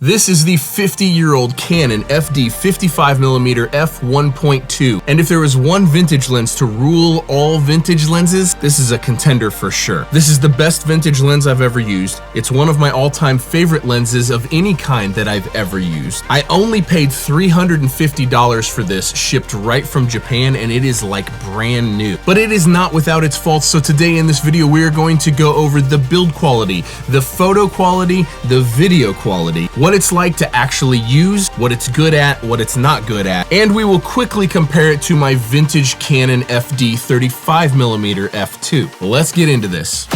This is the 50-year-old Canon FD 55mm f1.2, and if there was one vintage lens to rule all vintage lenses, this is a contender for sure. This is the best vintage lens I've ever used. It's one of my all-time favorite lenses of any kind that I've ever used. I only paid $350 for this, shipped right from Japan, and it is like brand new. But it is not without its faults, so today in this video we are going to go over the build quality, the photo quality, the video quality, what it's like to actually use, what it's good at, what it's not good at, and we will quickly compare it to my vintage Canon FD 35mm f2. Let's get into this.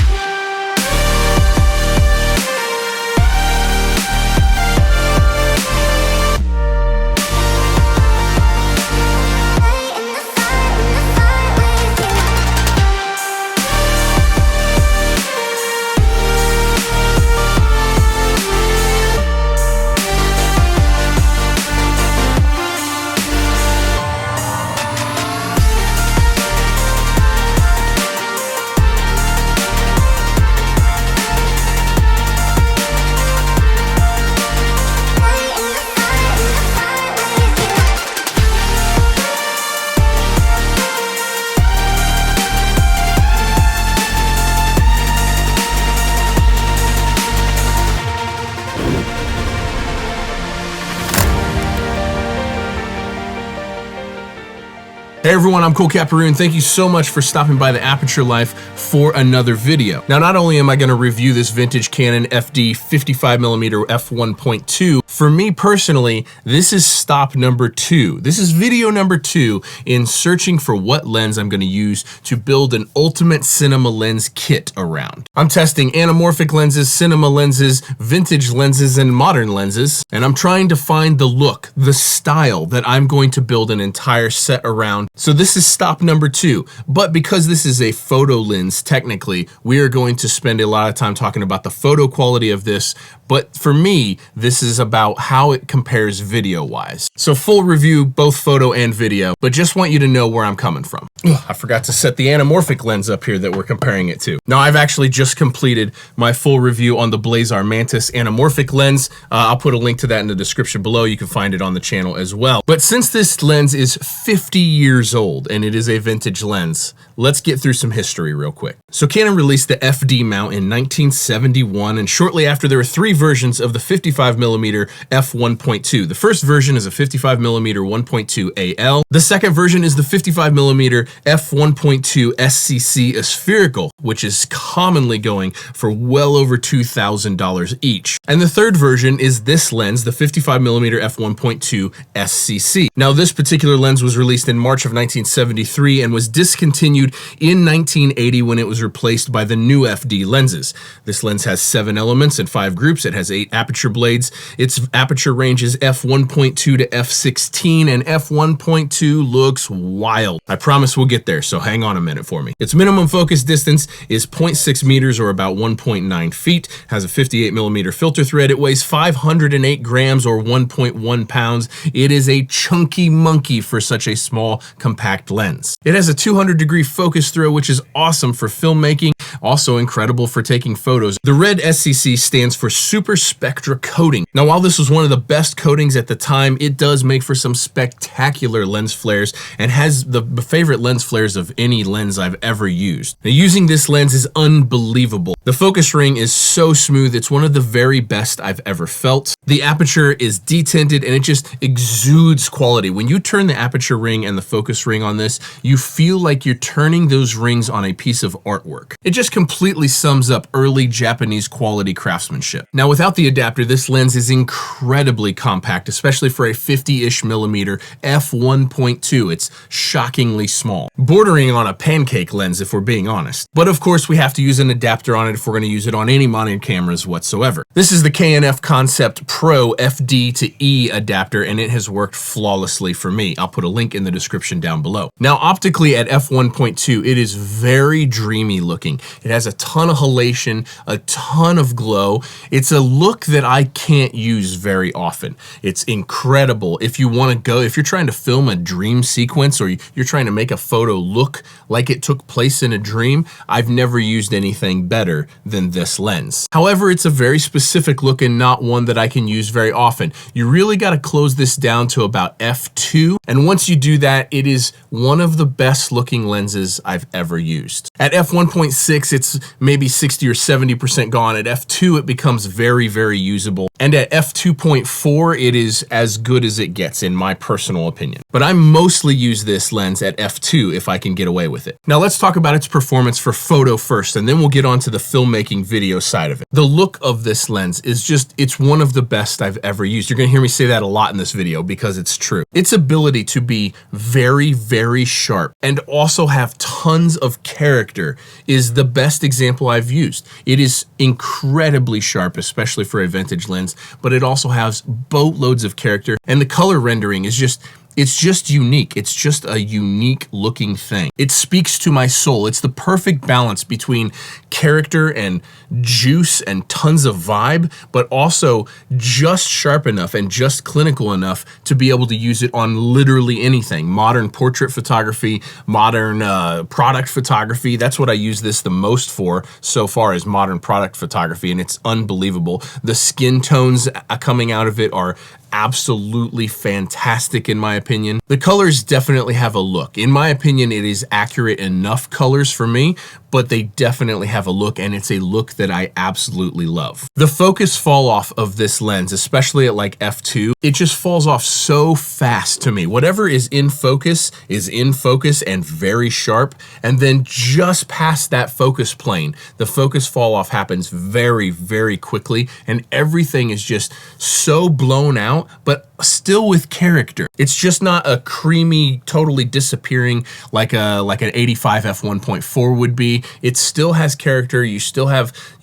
Hey everyone, I'm Cool Caparoon. Thank you so much for stopping by the Aperture Life for another video. Now, not only am I going to review this vintage Canon FD 55mm f1.2, for me personally, this is stop number 2. This is video number 2 in searching for what lens I'm going to use to build an ultimate cinema lens kit around. I'm testing anamorphic lenses, cinema lenses, vintage lenses, and modern lenses, and I'm trying to find the look, the style that I'm going to build an entire set around. So this is stop number 2, but because this is a photo lens, technically, we are going to spend a lot of time talking about the photo quality of this, but for me, this is about how it compares video-wise. So full review, both photo and video, but just want you to know where I'm coming from. I forgot to set the anamorphic lens up here that we're comparing it to. Now, I've actually just completed my full review on the Blazar Mantis anamorphic lens. I'll put a link to that in the description below. You can find it on the channel as well. But since this lens is 50 years old and it is a vintage lens, let's get through some history real quick. So Canon released the FD mount in 1971, and shortly after there were 3 versions of the 55mm f1.2. The first version is a 55mm 1.2 AL. The second version is the 55mm f1.2 S.C.C spherical, which is commonly going for well over $2,000 each. And the third version is this lens, the 55mm f1.2 S.C.C. Now, this particular lens was released in March of 1973 and was discontinued in 1980 when it was replaced by the new FD lenses. This lens has 7 elements and 5 groups. It has 8 aperture blades. Its aperture range is f1.2 to f16, and f1.2 looks wild. I promise we'll get there, so hang on a minute for me. Its minimum focus distance is 0.6 meters or about 1.9 feet, has a 58mm filter thread. It weighs 508 grams or 1.1 pounds. It is a chunky monkey for such a small, compact lens. It has a 200-degree focus throw, which is awesome for filmmaking, also incredible for taking photos. The red S.C.C stands for Super Spectra Coating. Now, while this was one of the best coatings at the time, it does make for some spectacular lens flares and has the favorite lens flares of any lens I've ever used. Now, using this lens is unbelievable. The focus ring is so smooth. It's one of the very best I've ever felt. The aperture is detinted and it just exudes quality. When you turn the aperture ring and the focus ring on this, you feel like you're turning those rings on a piece of artwork. It just completely sums up early Japanese quality craftsmanship. Now, without the adapter, this lens is incredibly compact, especially for a 50-ish millimeter f1.2. It's shockingly small, bordering on a pancake lens if we're being honest. But of course, we have to use an adapter on it if we're going to use it on any modern cameras whatsoever. This is the KNF Concept Pro FD to E adapter, and it has worked flawlessly for me. I'll put a link in the description down below. Now, optically at f1.2, f1.2, it is very dreamy looking. It has a ton of halation, a ton of glow. It's a look that I can't use very often. It's incredible. If you want to go, if you're trying to film a dream sequence or you're trying to make a photo look like it took place in a dream, I've never used anything better than this lens. However, it's a very specific look and not one that I can use very often. You really got to close this down to about f2, and once you do that, it is one of the best looking lenses I've ever used. At f1.6, it's maybe 60 or 70% gone. At f2, it becomes very, very usable. And at f2.4, it is as good as it gets, in my personal opinion. But I mostly use this lens at f2 if I can get away with it. Now let's talk about its performance for photo first, and then we'll get on to the filmmaking video side of it. The look of this lens is just, it's one of the best I've ever used. You're gonna hear me say that a lot in this video because it's true. Its ability to be very, very sharp and also have tons of character is the best example I've used. It is incredibly sharp, especially for a vintage lens, but it also has boatloads of character, and the color rendering is just, it's just unique. It's just a unique looking thing. It speaks to my soul. It's the perfect balance between character and juice and tons of vibe, but also just sharp enough and just clinical enough to be able to use it on literally anything. Modern portrait photography, modern product photography. That's what I use this the most for so far, is modern product photography, and it's unbelievable. The skin tones coming out of it are absolutely fantastic in my opinion. The colors definitely have a look. In my opinion, it is accurate enough colors for me, but they definitely have a look, and it's a look that I absolutely love. The focus fall off of this lens, especially at like f2, it just falls off so fast to me. Whatever is in focus and very sharp, and then just past that focus plane, the focus fall off happens very, very quickly, and everything is just so blown out, but still with character. It's just not a creamy, totally disappearing like an 85 f1.4 would be. It still has character. You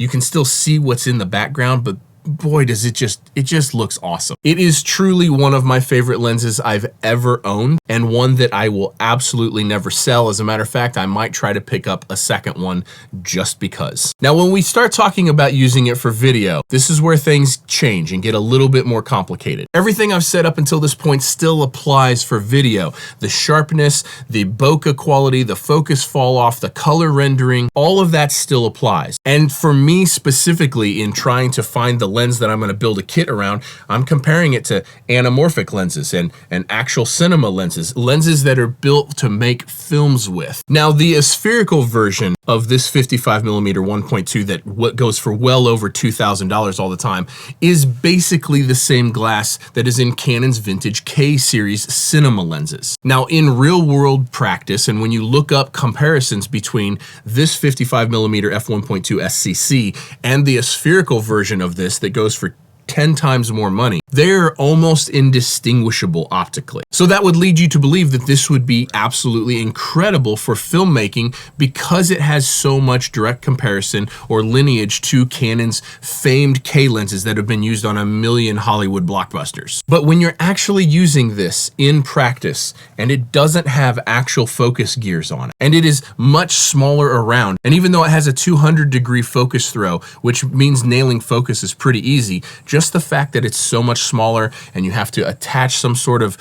can still see what's in the background, but boy, does it just looks awesome. It is truly one of my favorite lenses I've ever owned, and one that I will absolutely never sell. As a matter of fact, I might try to pick up a second one just because. Now, when we start talking about using it for video, this is where things change and get a little bit more complicated. Everything I've said up until this point still applies for video. The sharpness, the bokeh quality, the focus fall off, the color rendering, all of that still applies. And for me specifically, in trying to find the lens that I'm going to build a kit around, I'm comparing it to anamorphic lenses and actual cinema lenses that are built to make films with. Now, the spherical version of this 55mm 1.2 that goes for well over $2,000 all the time is basically the same glass that is in Canon's vintage K series cinema lenses. Now, in real world practice, and when you look up comparisons between this 55mm f1.2 S.C.C and the spherical version of this that goes for 10 times more money, they're almost indistinguishable optically. So that would lead you to believe that this would be absolutely incredible for filmmaking because it has so much direct comparison or lineage to Canon's famed K lenses that have been used on a million Hollywood blockbusters. But when you're actually using this in practice, and it doesn't have actual focus gears on it, and it is much smaller around, and even though it has a 200-degree focus throw, which means nailing focus is pretty easy, just the fact that it's so much smaller and you have to attach some sort of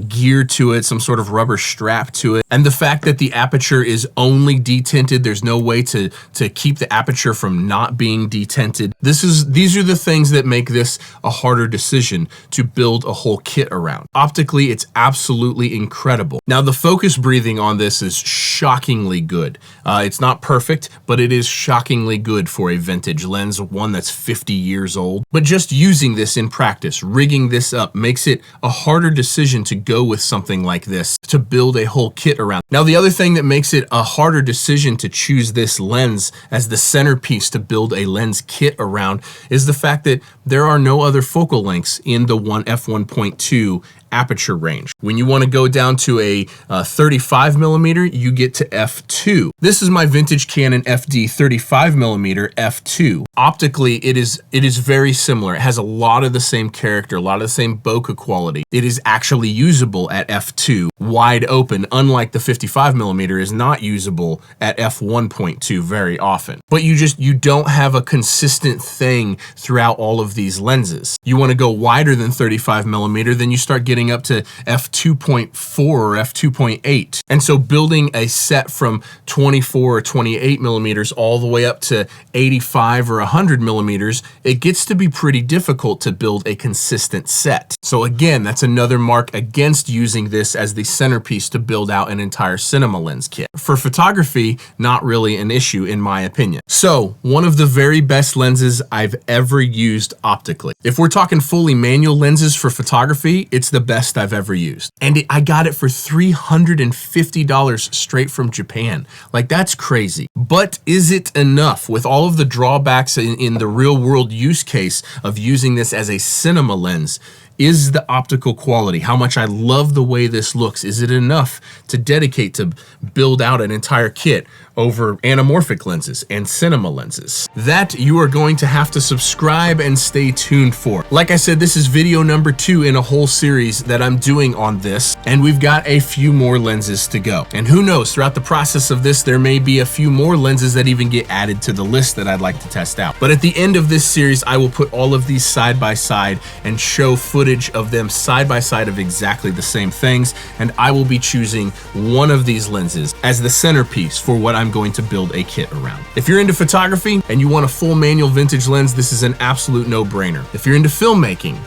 gear to it, some sort of rubber strap to it, and the fact that the aperture is only detinted, there's no way to keep the aperture from not being detinted. These are the things that make this a harder decision to build a whole kit around. Optically, it's absolutely incredible. Now, the focus breathing on this is shockingly good. It's not perfect, but it is shockingly good for a vintage lens, one that's 50 years old. But just using this in practice, rigging this up, makes it a harder decision to go with something like this, to build a whole kit around. Now, the other thing that makes it a harder decision to choose this lens as the centerpiece to build a lens kit around is the fact that there are no other focal lengths in the f1.2 aperture range. When you want to go down to a 35 millimeter, you get to f2. This is my vintage Canon FD 35 millimeter f2. Optically, it is very similar. It has a lot of the same character, a lot of the same bokeh quality. It is actually usable at f2, wide open, unlike the 55 millimeter is not usable at f1.2 very often. But you don't have a consistent thing throughout all of these lenses. You want to go wider than 35 millimeter, then you start getting up to f2.4 or f2.8. And so building a set from 24 or 28 millimeters all the way up to 85 or 100 millimeters, it gets to be pretty difficult to build a consistent set. So again, that's another mark against using this as the centerpiece to build out an entire cinema lens kit. For photography, not really an issue in my opinion. So one of the very best lenses I've ever used optically. If we're talking fully manual lenses for photography, it's the best I've ever used. And I got it for $350 straight from Japan. Like, that's crazy. But is it enough with all of the drawbacks in the real world use case of using this as a cinema lens? Is the optical quality, how much I love the way this looks, is it enough to dedicate to build out an entire kit over anamorphic lenses and cinema lenses? That you are going to have to subscribe and stay tuned for. Like I said, this is video number 2 in a whole series that I'm doing on this, and we've got a few more lenses to go. And who knows, throughout the process of this, there may be a few more lenses that even get added to the list that I'd like to test out. But at the end of this series, I will put all of these side by side and show footage of them side by side of exactly the same things, and I will be choosing one of these lenses as the centerpiece for what I'm going to build a kit around. If you're into photography and you want a full manual vintage lens, this is an absolute no-brainer. If you're into filmmaking,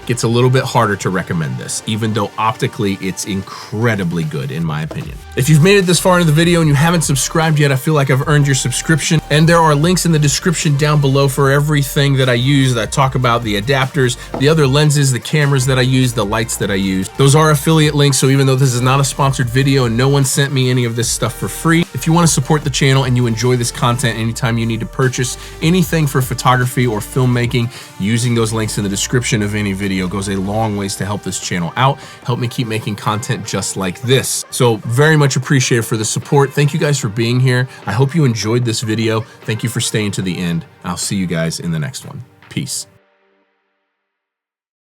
it's a little bit harder to recommend this, even though optically it's incredibly good in my opinion. If you've made it this far into the video and you haven't subscribed yet, I feel like I've earned your subscription, and there are links in the description down below for everything that I use, that I talk about, the adapters, the other lenses, the cameras that I use, the lights that I use. Those are affiliate links, so even though this is not a sponsored video and no one sent me any of this stuff for free, if you want to support the channel and you enjoy this content anytime you need to purchase anything for photography or filmmaking, using those links in the description of any video goes a long ways to help this channel out, help me keep making content just like this. So very much appreciated for the support. Thank you guys for being here. I hope you enjoyed this video. Thank you for staying to the end. I'll see you guys in the next one. Peace.